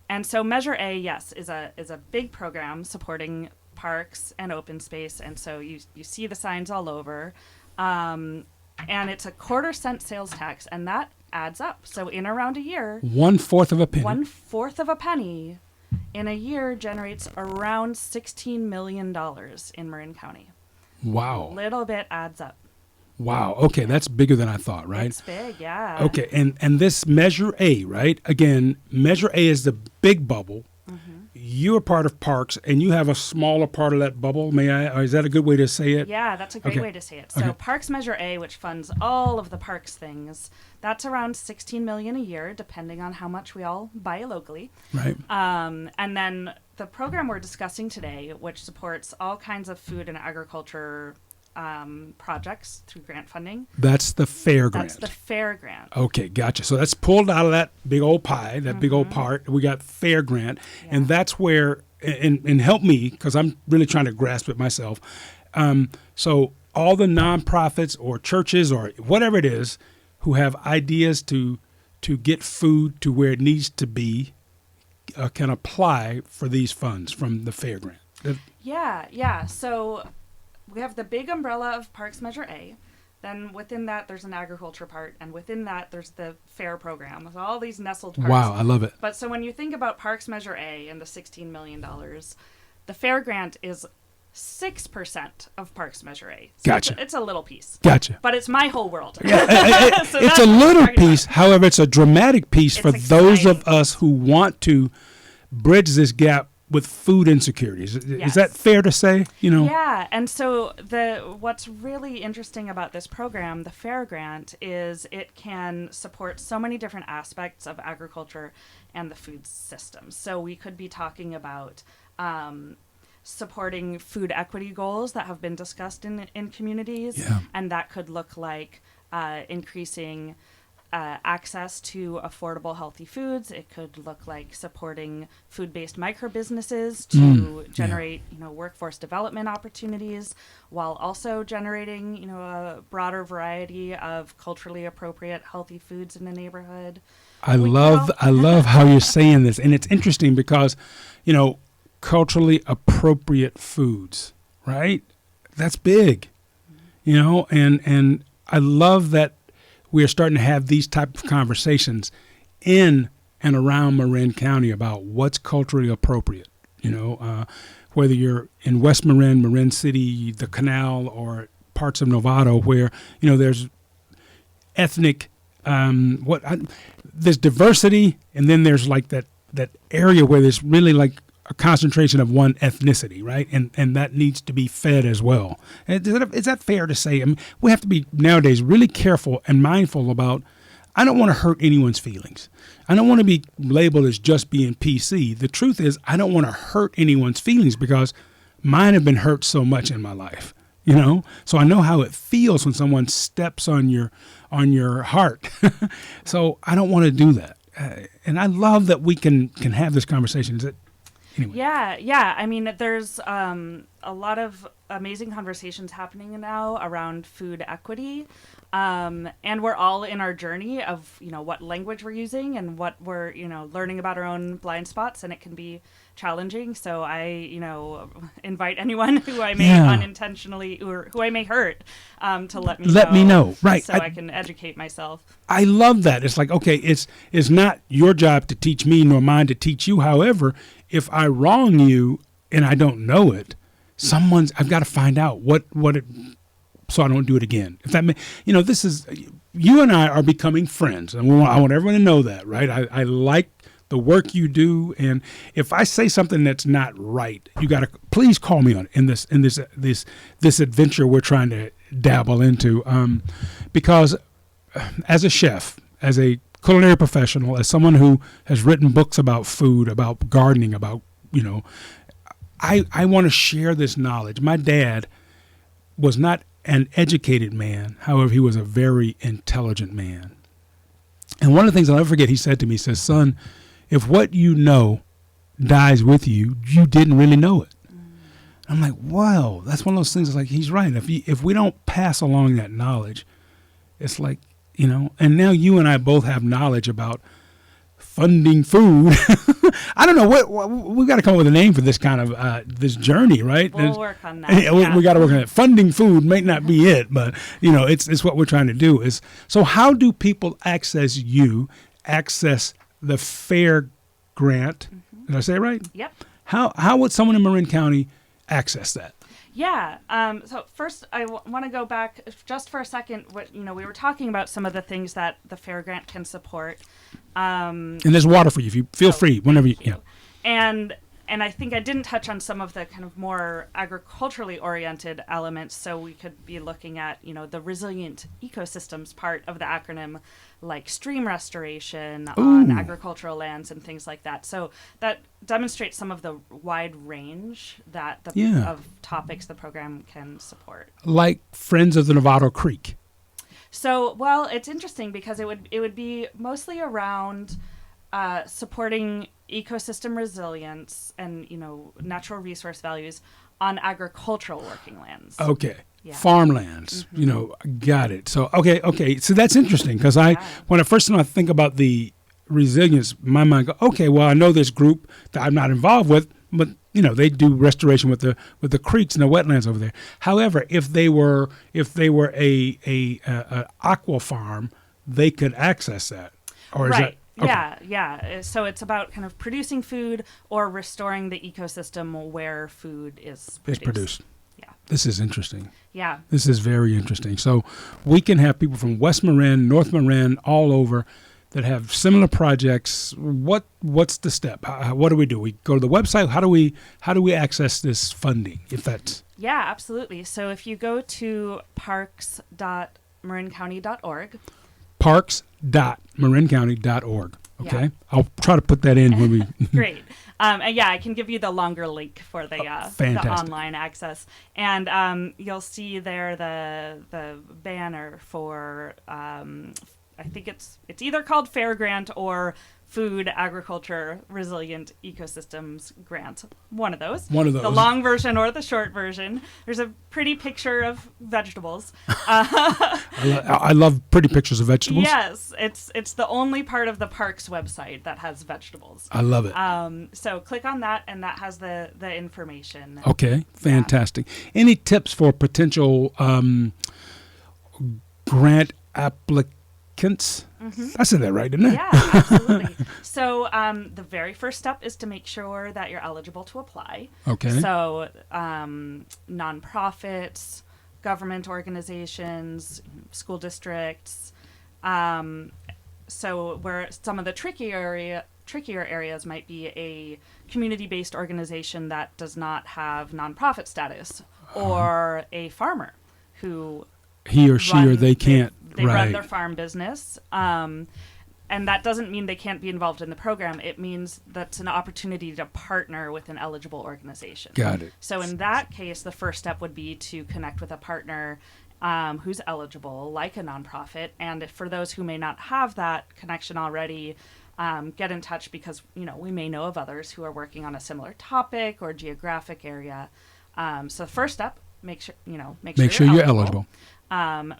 And so Measure A, yes, is a big program supporting parks and open space. And so you see the signs all over. And it's a 1/4 cent sales tax, and that adds up. So in around a year, 1/4 of a penny. 1/4 of a penny in a year generates around $16 million in Marin County. Wow. A little bit adds up. Wow. Okay, that's bigger than I thought, right? It's big, yeah. Okay, and this Measure A, right? Again, Measure A is the big bubble. You're part of parks, and you have a smaller part of that bubble. May I? Or is that a good way to say it? Yeah, that's a great way to say it. So Parks Measure A, which funds all of the parks things, that's around $16 million a year, depending on how much we all buy locally. Right. And then the program we're discussing today, which supports all kinds of food and agriculture projects through grant funding. That's the fair grant. That's the fair grant. Okay, gotcha. So that's pulled out of that big old pie, that big old part. We got fair grant, and that's where, and help me, because I'm really trying to grasp it myself. So all the nonprofits or churches or whatever it is who have ideas to get food to where it needs to be can apply for these funds from the fair grant. Yeah. So we have the big umbrella of Parks Measure A. Then within that, there's an agriculture part. And within that, there's the fair program. So all these nestled parts. Wow, I love it. But so when you think about Parks Measure A and the $16 million, the fair grant is 6% of Parks Measure A. So Gotcha. It's a little piece. Gotcha. But it's my whole world. Yeah, So it's that's a what little we're talking piece. about. However, it's a dramatic piece It's for those of exciting. us who want to bridge this gap with food insecurities. Is Yes. that fair to say? Yeah, and so what's really interesting about this program, the Fair Grant, is it can support so many different aspects of agriculture and the food system. So we could be talking about supporting food equity goals that have been discussed in communities, Yeah. and that could look like increasing access to affordable, healthy foods. It could look like supporting food-based micro-businesses to generate, workforce development opportunities, while also generating, a broader variety of culturally appropriate, healthy foods in the neighborhood. I love how you're saying this, and it's interesting because, culturally appropriate foods, right? That's big, and I love that we're starting to have these type of conversations in and around Marin County about what's culturally appropriate. Whether you're in West Marin, Marin City, the Canal, or parts of Novato, where there's ethnic, there's diversity, and then there's like that area where there's really like a concentration of one ethnicity, right? And that needs to be fed as well. Is that fair to say? I mean, we have to be nowadays really careful and mindful about, I don't want to hurt anyone's feelings. I don't want to be labeled as just being PC. The truth is, I don't want to hurt anyone's feelings because mine have been hurt so much in my life, So I know how it feels when someone steps on your heart. So I don't want to do that. And I love that we can have this conversation. Is it? Anyway. Yeah. I mean, there's a lot of amazing conversations happening now around food equity. And we're all in our journey of, what language we're using and what we're, learning about our own blind spots. And it can be challenging. So I, invite anyone who I may unintentionally or who I may hurt to let me know. Right. So I can educate myself. I love that. It's like, okay, it's not your job to teach me nor mine to teach you. However, if I wrong you and I don't know it, I've got to find out what it, so I don't do it again. If that this is, you and I are becoming friends, and I want everyone to know that, right? I like the work you do, and if I say something that's not right, you got to please call me on it in this adventure we're trying to dabble into, because as a chef, as a culinary professional, as someone who has written books about food, about gardening, about, I want to share this knowledge. My dad was not an educated man. However, he was a very intelligent man. And one of the things I'll never forget, he said to me, he says, son, if what you know dies with you, you didn't really know it. I'm like, wow, that's one of those things. It's like, he's right. If we don't pass along that knowledge, it's like, and now you and I both have knowledge about funding food I don't know what we got to come up with a name for this kind of this journey, right? We'll work on that. We got to work on it. Funding food may not be it, but it's what we're trying to do. Is so how do people access the FAIR grant? Did I say it right? Yep. How would someone in Marin County access that? Yeah. So first, I want to go back just for a second. We were talking about some of the things that the FAIR grant can support. And there's water for you. If you feel free, whenever you. Yeah. And I think I didn't touch on some of the kind of more agriculturally oriented elements. So we could be looking at, the resilient ecosystems part of the acronym, like stream restoration on agricultural lands and things like that. So that demonstrates some of the wide range of topics the program can support. Like Friends of the Novato Creek. So, well, it's interesting because it would be mostly around supporting ecosystem resilience and natural resource values on agricultural working lands. Okay. Yeah. Farmlands. Got it. So okay. So that's interesting because when I first think about the resilience, my mind goes, okay, well I know this group that I'm not involved with, but they do restoration with the creeks and the wetlands over there. However, if they were a aqua farm, they could access that. Or is that Okay. Yeah. So it's about kind of producing food or restoring the ecosystem where food is produced. Yeah. This is interesting. Yeah. This is very interesting. So we can have people from West Marin, North Marin, all over that have similar projects. What's the step? What do? We go to the website. How do we access this funding? If that's absolutely. So if you go to parks.marincounty.org. parks.marincounty.org. Okay. Yeah. I'll try to put that in when we. Great. And I can give you the longer link for the online access. And you'll see there the banner for, I think it's either called FAIR Grant or Food Agriculture Resilient Ecosystems Grant. One of those. The long version or the short version. There's a pretty picture of vegetables. I love pretty pictures of vegetables. Yes, it's the only part of the parks website that has vegetables. I love it. So click on that, and that has the information. Okay, fantastic. Yeah. Any tips for potential grant applicants? Mm-hmm. I said that right, didn't I? Yeah, absolutely. So the very first step is to make sure that you're eligible to apply. Okay. So nonprofits, government organizations, school districts. So where some of the trickier areas might be a community-based organization that does not have nonprofit status, or a farmer who he or she or they can't. They run their farm business, and that doesn't mean they can't be involved in the program. It means that's an opportunity to partner with an eligible organization. Got it. So in that case, the first step would be to connect with a partner who's eligible, like a nonprofit. And for those who may not have that connection already, get in touch because we may know of others who are working on a similar topic or geographic area. So the first step, make sure you're eligible.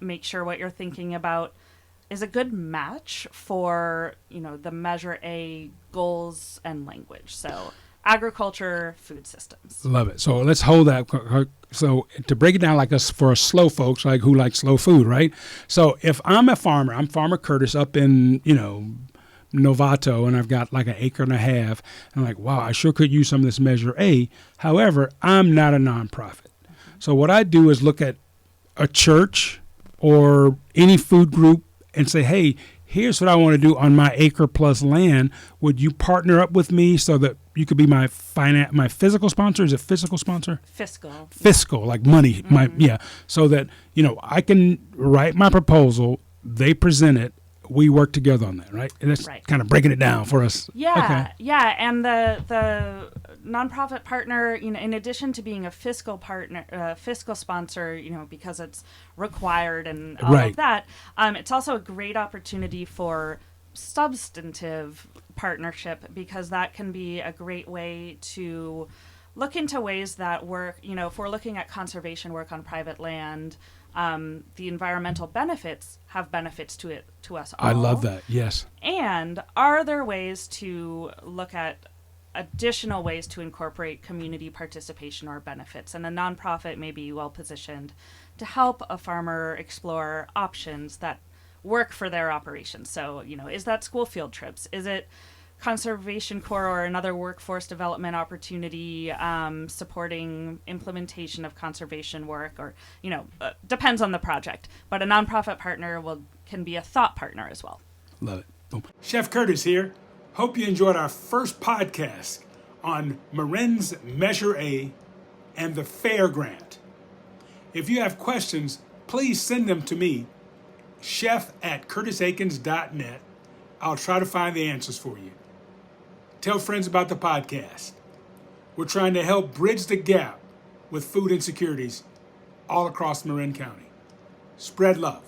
Make sure what you're thinking about is a good match for, the Measure A goals and language. So agriculture, food systems. Love it. So let's hold that. So to break it down like us for slow folks, like who like slow food, right? So if I'm a farmer, I'm Farmer Curtis up in, Novato, and I've got like 1.5 acres. And I'm like, wow, I sure could use some of this Measure A. However, I'm not a nonprofit. So what I do is look at a church or any food group and say, hey, here's what I want to do on my acre plus land. Would you partner up with me so that you could be my physical sponsor? Is it physical sponsor? Fiscal, like money. Mm-hmm. So that, I can write my proposal, they present it, we work together on that, right? And that's kind of breaking it down for us. Yeah, okay. Yeah, and the nonprofit partner, in addition to being a fiscal partner, fiscal sponsor, because it's required and all of that, it's also a great opportunity for substantive partnership because that can be a great way to look into ways that work, if we're looking at conservation work on private land, the environmental benefits have benefits to us all. I love that, yes. And are there ways to look at additional ways to incorporate community participation or benefits. And a nonprofit may be well positioned to help a farmer explore options that work for their operations. So, is that school field trips? Is it Conservation Corps or another workforce development opportunity supporting implementation of conservation work, or depends on the project. But a nonprofit partner can be a thought partner as well. Love it. Boom. Chef Curtis here. Hope you enjoyed our first podcast on Marin's Measure A and the FAIR grant. If you have questions, please send them to me, chef@curtisakins.net. I'll try to find the answers for you. Tell friends about the podcast. We're trying to help bridge the gap with food insecurities all across Marin County. Spread love.